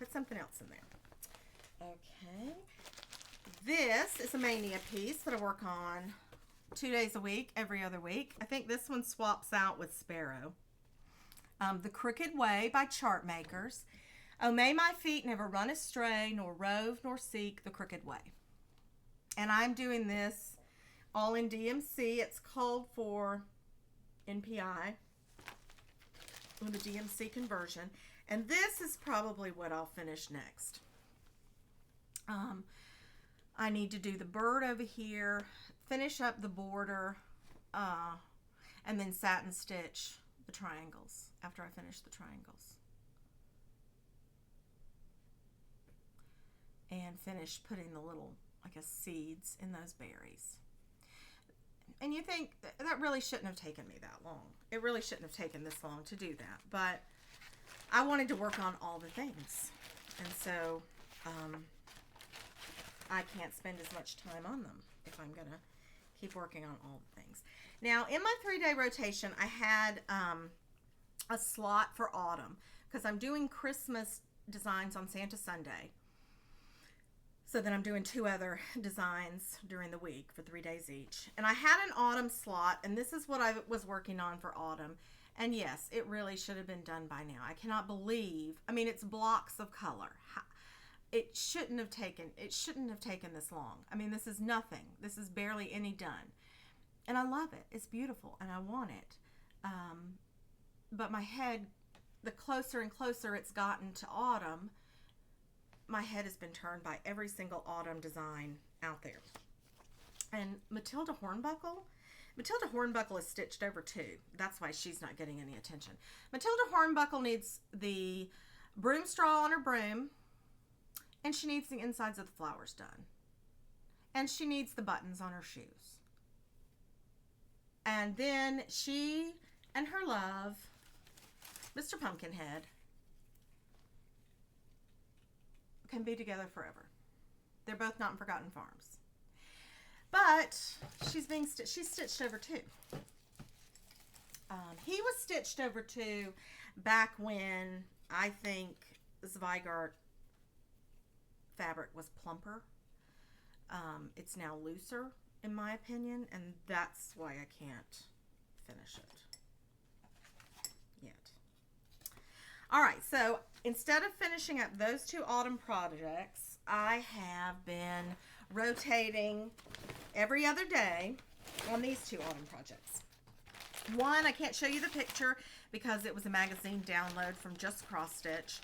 put something else in there. Okay. This is a Mania piece that I work on 2 days a week, every other week. I think this one swaps out with Sparrow. The Crooked Way by Chart Makers. Oh, may my feet never run astray, nor rove, nor seek the crooked way. And I'm doing this all in DMC. It's called for NPI with the DMC conversion. And this is probably what I'll finish next. I need to do the bird over here, finish up the border, and then satin stitch the triangles after I finish the triangles. And finish putting the little, I guess, seeds in those berries. And you think that really shouldn't have taken me that long. It really shouldn't have taken this long to do that. But I wanted to work on all the things. And so I can't spend as much time on them if I'm going to keep working on all the things. Now, in my 3-day rotation, I had a slot for autumn because I'm doing Christmas designs on Santa Sunday. So then I'm doing 2 other designs during the week for 3 days each. And I had an autumn slot, and this is what I was working on for autumn. And yes, it really should have been done by now. I cannot believe, I mean, it's blocks of color. It shouldn't have taken this long. I mean, this is nothing. This is barely any done. And I love it. It's beautiful, and I want it. But my head, the closer and closer it's gotten to autumn, my head has been turned by every single autumn design out there. And Matilda Hornbuckle is stitched over too. That's why she's not getting any attention. Matilda Hornbuckle needs the broom straw on her broom, and she needs the insides of the flowers done. And she needs the buttons on her shoes. And then she and her love, Mr. Pumpkinhead, can be together forever. They're both not in Forgotten Farms. But she's stitched over too. He was stitched over too back when I think Zweigart fabric was plumper. It's now looser in my opinion, and that's why I can't finish it yet. All right, so instead of finishing up those 2 autumn projects, I have been rotating every other day on these 2 autumn projects. One, I can't show you the picture because it was a magazine download from Just Cross Stitch.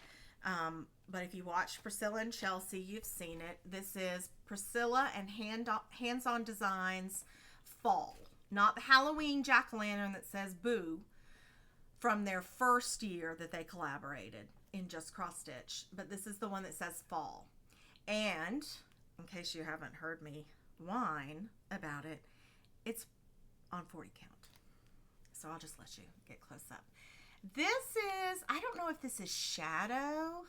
But if you watch Priscilla and Chelsea, you've seen it. This is Priscilla and Hands-On Designs Fall. Not the Halloween jack-o'-lantern that says boo from their first year that they collaborated in Just Cross Stitch. But this is the one that says fall. And, in case you haven't heard me whine about it, it's on 40 count. So I'll just let you get close up. This is, I don't know if this is Shadow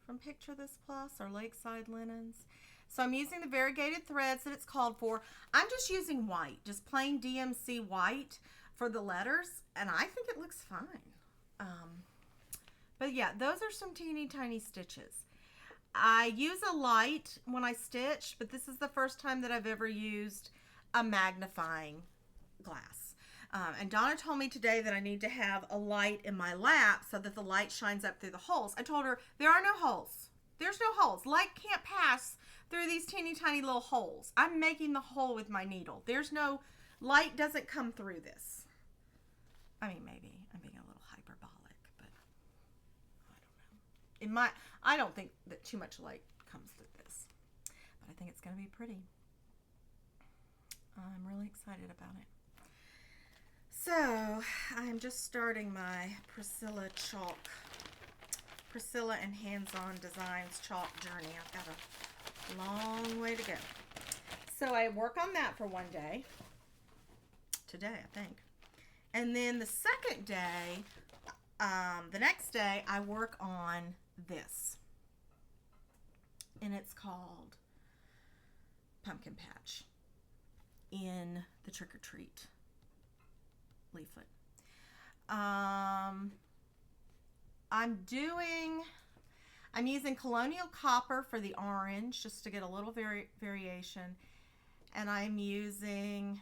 from Picture This Plus or Lakeside Linens. So I'm using the variegated threads that it's called for. I'm just using white, just plain DMC white for the letters, and I think it looks fine. But yeah, those are some teeny tiny stitches. I use a light when I stitch, but this is the first time that I've ever used a magnifying glass. And Donna told me today that I need to have a light in my lap so that the light shines up through the holes. I told her, there are no holes. There's no holes. Light can't pass through these teeny tiny little holes. I'm making the hole with my needle. There's no, light doesn't come through this. I mean, maybe I'm being a little hyperbolic, but I don't know. I don't think that too much light comes through this, but I think it's going to be pretty. I'm really excited about it. So, I'm just starting my Priscilla and Hands-On Designs chalk journey. I've got a long way to go. So, I work on that for one day. Today, I think. And then the second day, the next day, I work on this. And it's called Pumpkin Patch in the Trick or Treat. leaflet. I'm using Colonial Copper for the orange, just to get a little variation. And I'm using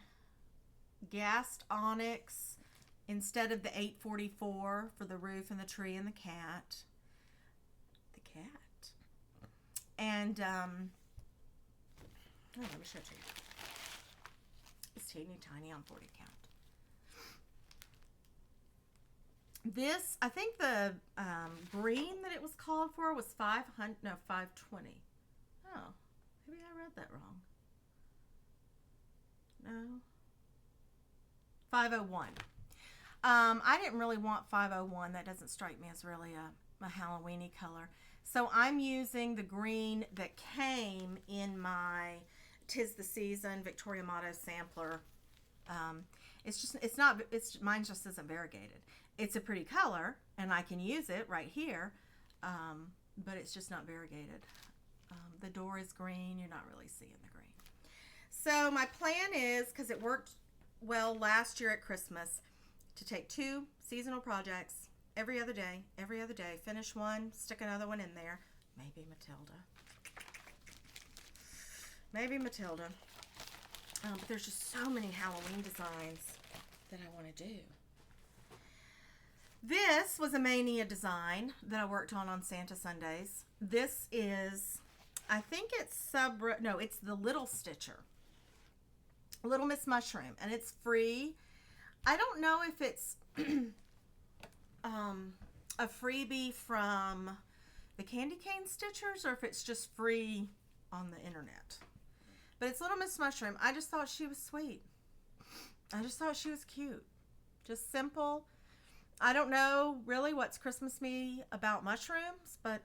Gassed Onyx instead of the 844 for the roof and the tree and the cat. And, let me show it to you. It's teeny tiny on 40 count. This, I think the green that it was called for was 520. Oh, maybe I read that wrong. No. 501. I didn't really want 501. That doesn't strike me as really a Halloween-y color. So I'm using the green that came in my Tis the Season Victoria Motto sampler. Mine just isn't variegated. It's a pretty color, and I can use it right here, but it's just not variegated. The door is green. You're not really seeing the green. So my plan is, because it worked well last year at Christmas, to take 2 seasonal projects every other day, finish one, stick another one in there. Maybe Matilda. But there's just so many Halloween designs that I want to do. This was a Mania design that I worked on Santa Sundays. This is, I think it's it's the Little Stitcher. Little Miss Mushroom, and it's free. I don't know if it's a freebie from the Candy Cane Stitchers or if it's just free on the internet. But it's Little Miss Mushroom. I just thought she was sweet. I just thought she was cute. Just simple. I don't know really what's Christmas-y about mushrooms, but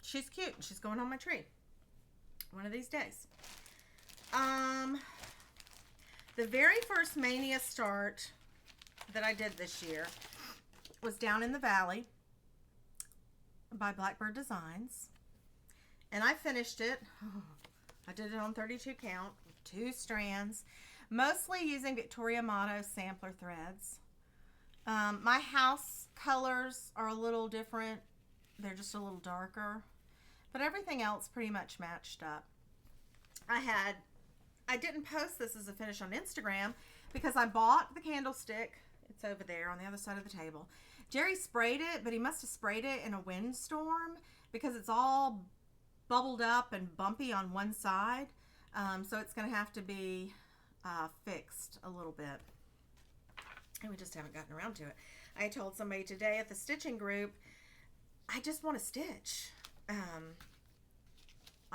she's cute. She's going on my tree one of these days. The very first Mania start that I did this year was Down in the Valley by Blackbird Designs. And I finished it. I did it on 32 count, 2 strands, mostly using Victoria Motto sampler threads. My house colors are a little different. They're just a little darker, but everything else pretty much matched up. I didn't post this as a finish on Instagram because I bought the candlestick. It's over there on the other side of the table. Jerry sprayed it, but he must have sprayed it in a windstorm because it's all bubbled up and bumpy on one side. So it's going to have to be fixed a little bit. And we just haven't gotten around to it. I told somebody today at the stitching group, I just want to stitch. I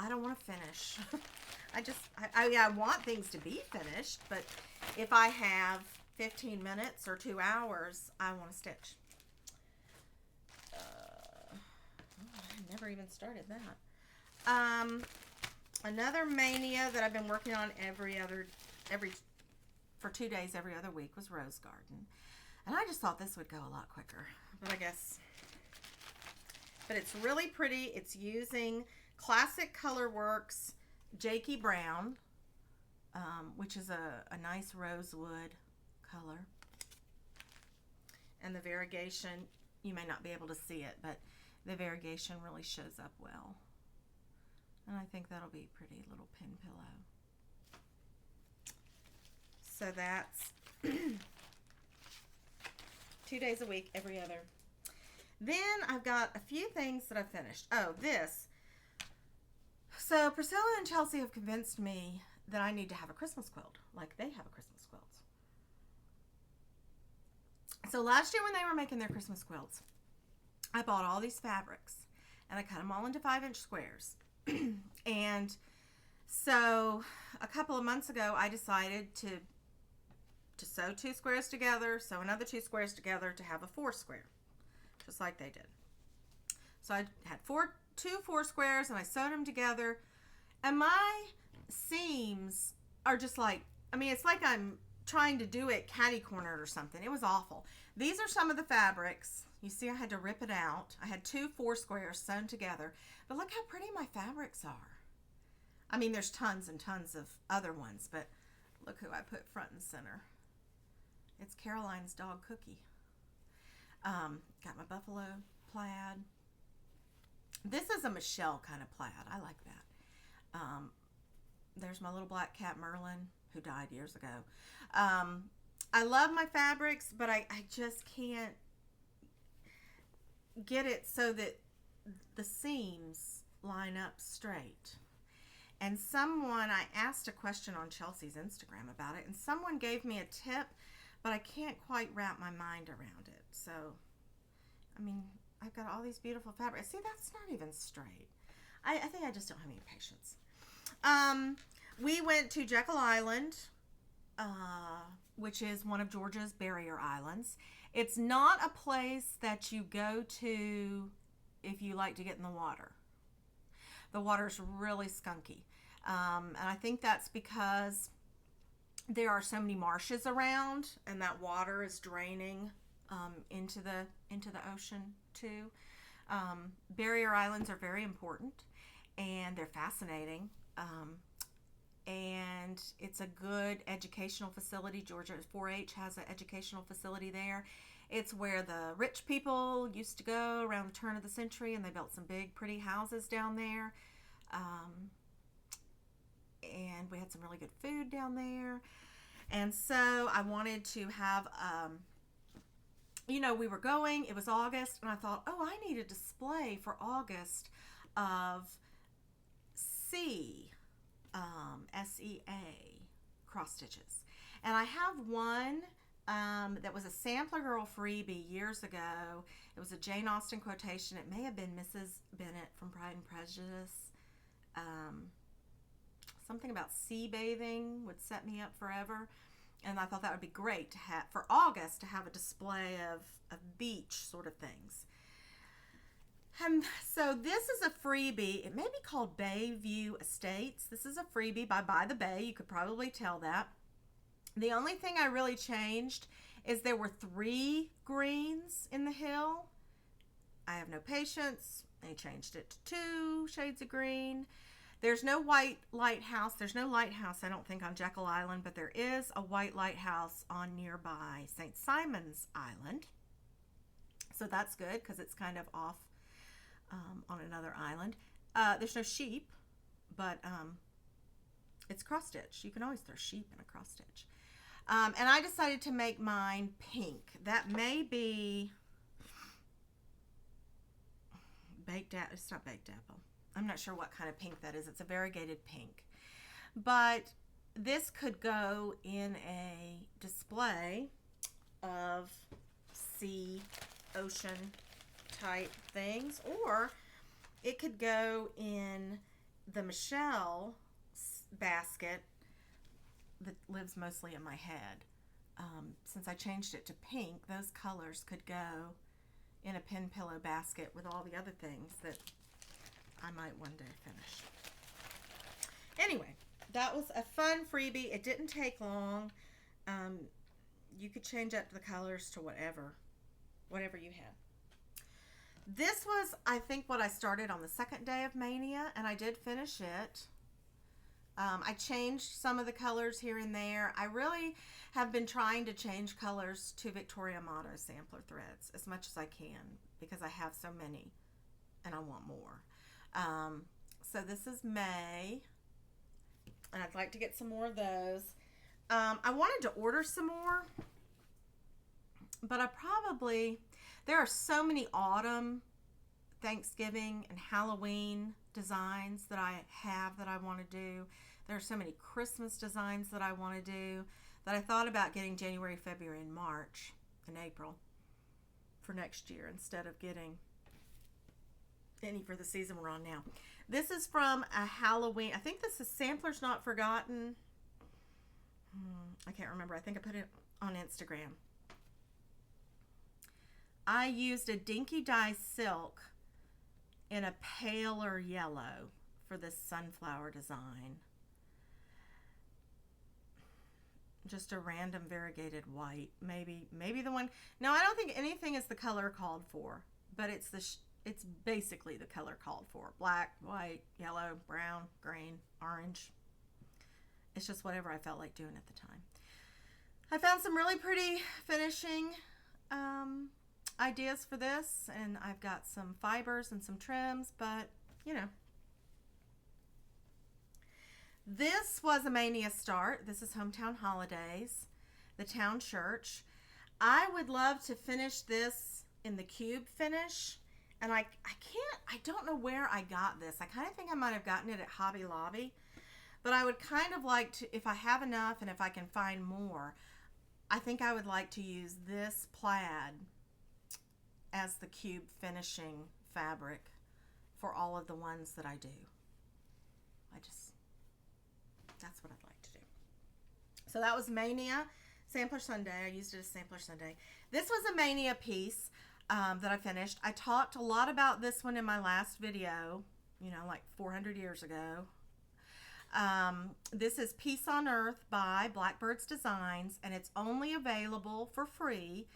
don't want to finish. I want things to be finished, but if I have 15 minutes or 2 hours, I want to stitch. I never even started that. Another Mania that I've been working on for 2 days every other week was Rose Garden. And I just thought this would go a lot quicker, but it's really pretty. It's using Classic Colorworks Jakey Brown, which is a nice rosewood color. And the variegation, you may not be able to see it, but the variegation really shows up well. And I think that'll be a pretty little pin pillow. So that's 2 days a week, every other. Then I've got a few things that I've finished. Oh, this. So Priscilla and Chelsea have convinced me that I need to have a Christmas quilt, like they have a Christmas quilt. So last year when they were making their Christmas quilts, I bought all these fabrics and I cut them all into 5-inch squares. And so a couple of months ago, I decided to sew 2 squares together, sew another 2 squares together to have a 4 square, just like they did. So I had 2 4 squares and I sewed them together, and my seams are just like, it's like I'm trying to do it catty-cornered or something. It was awful. These are some of the fabrics. You see, I had to rip it out. I had 2 4 squares sewn together, but look how pretty my fabrics are. There's tons and tons of other ones, but look who I put front and center. It's Caroline's dog Cookie. Got my buffalo plaid. This is a Michelle kind of plaid. I like that. There's my little black cat Merlin, who died years ago. I love my fabrics, but I just can't get it so that the seams line up straight. And I asked a question on Chelsea's Instagram about it, and someone gave me a tip, but I can't quite wrap my mind around it. So, I mean, I've got all these beautiful fabrics. See, that's not even straight. I think I just don't have any patience. We went to Jekyll Island, which is one of Georgia's barrier islands. It's not a place that you go to if you like to get in the water. The water's really skunky. And I think that's because there are so many marshes around, and that water is draining into the ocean too. Barrier islands are very important, and they're fascinating. And it's a good educational facility. Georgia 4-H has an educational facility there. It's where the rich people used to go around the turn of the century, and they built some big, pretty houses down there. And we had some really good food down there. And so I wanted to have, we were going, it was August, and I thought, I need a display for August of SEA cross stitches. And I have one that was a Sampler Girl freebie years ago. It was a Jane Austen quotation. It may have been Mrs. Bennet from Pride and Prejudice. Something about sea bathing would set me up forever. And I thought that would be great to have for August, to have a display of beach sort of things. So this is a freebie. It may be called Bayview Estates. This is a freebie by the Bay. You could probably tell that. The only thing I really changed is there were 3 greens in the hill. I have no patience. I changed it to 2 shades of green. There's no white lighthouse. There's no lighthouse, I don't think, on Jekyll Island, but there is a white lighthouse on nearby St. Simon's Island. So that's good because it's kind of off on another island. There's no sheep, but it's cross stitch. You can always throw sheep in a cross stitch. And I decided to make mine pink. That may be it's not baked apple. I'm not sure what kind of pink that is. It's a variegated pink. But this could go in a display of sea, ocean type things, or it could go in the Michelle basket that lives mostly in my head. Since I changed it to pink, those colors could go in a pin pillow basket with all the other things that I might one day finish. Anyway, that was a fun freebie. It didn't take long. You could change up the colors to whatever you had. This was, I think, what I started on the second day of Mania, and I did finish it. I changed some of the colors here and there. I really have been trying to change colors to Victoria Motto sampler threads as much as I can because I have so many and I want more. So this is May, and I'd like to get some more of those. I wanted to order some more, but there are so many autumn, Thanksgiving, and Halloween designs that I have that I want to do. There are so many Christmas designs that I want to do that I thought about getting January, February, and March, and April for next year instead of getting any for the season we're on now. This is from a Halloween. I think this is Samplers Not Forgotten. I can't remember. I think I put it on Instagram. I used a Dinky Dye silk in a paler yellow for this sunflower design. Just a random variegated white. Maybe the one. No, I don't think anything is the color called for, but it's basically the color called for. Black, white, yellow, brown, green, orange. It's just whatever I felt like doing at the time. I found some really pretty finishing ideas for this, and I've got some fibers and some trims, but you know. This was a Mania start. This is Hometown Holidays, the town church. I would love to finish this in the cube finish, and I don't know where I got this. I kind of think I might have gotten it at Hobby Lobby, but I would kind of like to, if I have enough and if I can find more, I think I would like to use this plaid as the cube finishing fabric for all of the ones that I do. That's what I'd like to do. So that was Mania Sampler Sunday. I used it as Sampler Sunday. This was a Mania piece that I finished. I talked a lot about this one in my last video, you know, like 400 years ago. This is Peace on Earth by Blackbird's Designs, and it's only available for free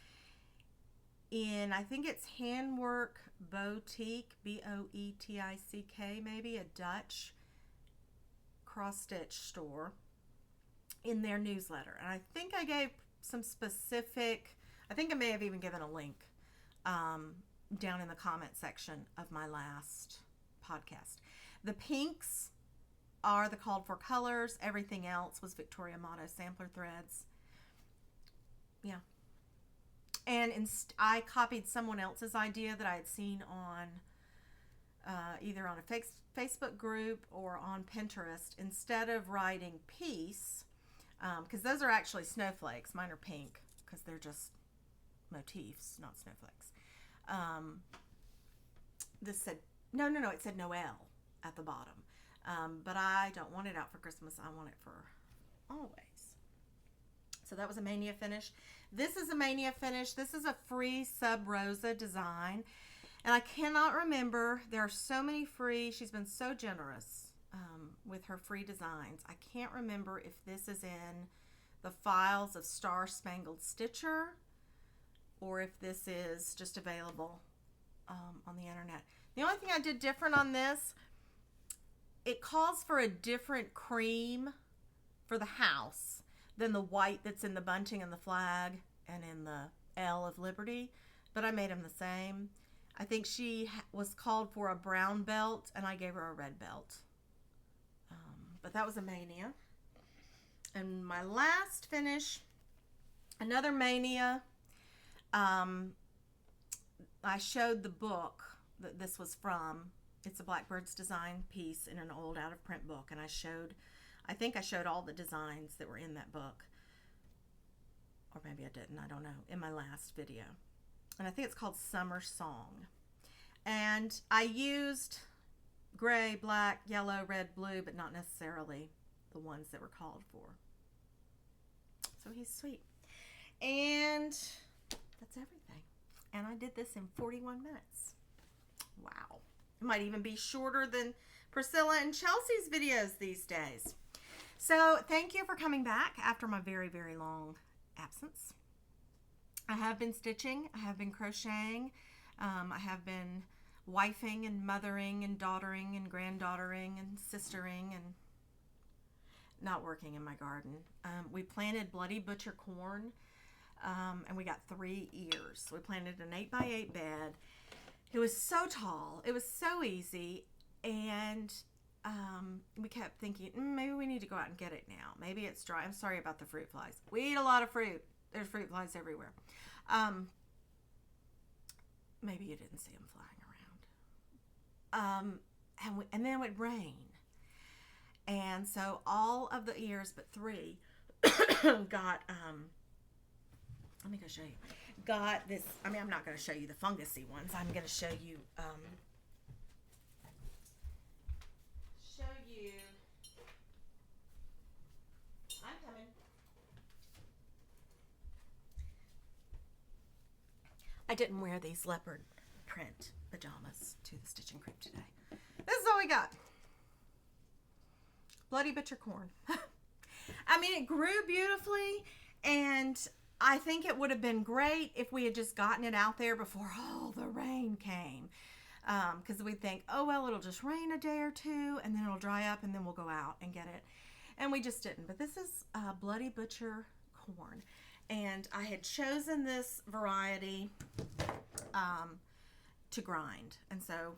in, I think it's Handwork Boutique, Boetick, maybe, a Dutch cross-stitch store, in their newsletter. And I think I gave some specific, I think I may have even given a link down in the comment section of my last podcast. The pinks are the called for colors. Everything else was Victoria Motto sampler threads. Yeah. And I copied someone else's idea that I had seen on either on a Facebook group or on Pinterest. Instead of writing peace, because those are actually snowflakes. Mine are pink because they're just motifs, not snowflakes. This said, no, it said Noel at the bottom. But I don't want it out for Christmas. I want it for always. So that was a Mania finish. This is a Mania finish. This is a free Sub Rosa design. And I cannot remember. There are so many free. She's been so generous with her free designs. I can't remember if this is in the files of Star Spangled Stitcher or if this is just available on the internet. The only thing I did different on this, it calls for a different cream for the house than the white that's in the bunting and the flag and in the L of Liberty, but I made them the same. I think she was called for a brown belt, and I gave her a red belt. But that was a Mania. And my last finish, another Mania. I showed the book that this was from. It's a Blackbird's Design piece in an old out-of-print book, and I think I showed all the designs that were in that book. Or maybe I didn't, I don't know, in my last video. And I think it's called Summer Song. And I used gray, black, yellow, red, blue, but not necessarily the ones that were called for. So he's sweet. And that's everything. And I did this in 41 minutes. Wow. It might even be shorter than Priscilla and Chelsea's videos these days. So thank you for coming back after my very, very long absence. I have been stitching. I have been crocheting. I have been wifing and mothering and daughtering and granddaughtering and sistering and not working in my garden. We planted Bloody Butcher corn, and we got 3 ears. We planted an 8x8 bed. It was so tall. It was so easy. And we kept thinking, maybe we need to go out and get it now. Maybe it's dry. I'm sorry about the fruit flies. We eat a lot of fruit. There's fruit flies everywhere. Maybe you didn't see them flying around. And then it would rain. And so all of the ears but 3 got, let me go show you. Got this, I mean, I'm not going to show you the fungusy ones. I'm going to show you, I'm coming. I didn't wear these leopard print pajamas to the Stitching Crib today. This is all we got. Bloody Butcher corn. I mean, it grew beautifully, and I think it would have been great if we had just gotten it out there before all the rain came. Because we'd think, oh, well, it'll just rain a day or two, and then it'll dry up, and then we'll go out and get it. And we just didn't. But this is Bloody Butcher corn. And I had chosen this variety to grind. And so,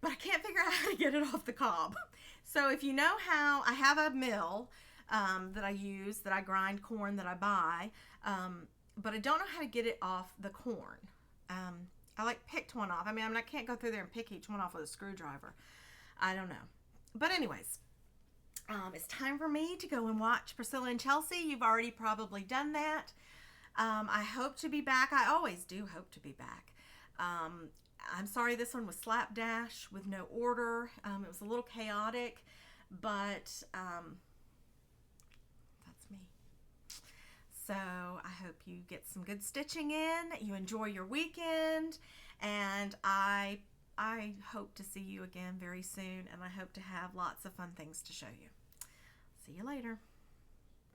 but I can't figure out how to get it off the cob. So if you know how, I have a mill that I use, that I grind corn that I buy, but I don't know how to get it off the corn. I like picked one off. I mean, I can't go through there and pick each one off with a screwdriver. I don't know. But anyways, it's time for me to go and watch Priscilla and Chelsea. You've already probably done that. I hope to be back. I always do hope to be back. I'm sorry this one was slapdash with no order. It was a little chaotic, but that's me. So I hope you get some good stitching in, you enjoy your weekend, and I hope to see you again very soon, and I hope to have lots of fun things to show you. See you later.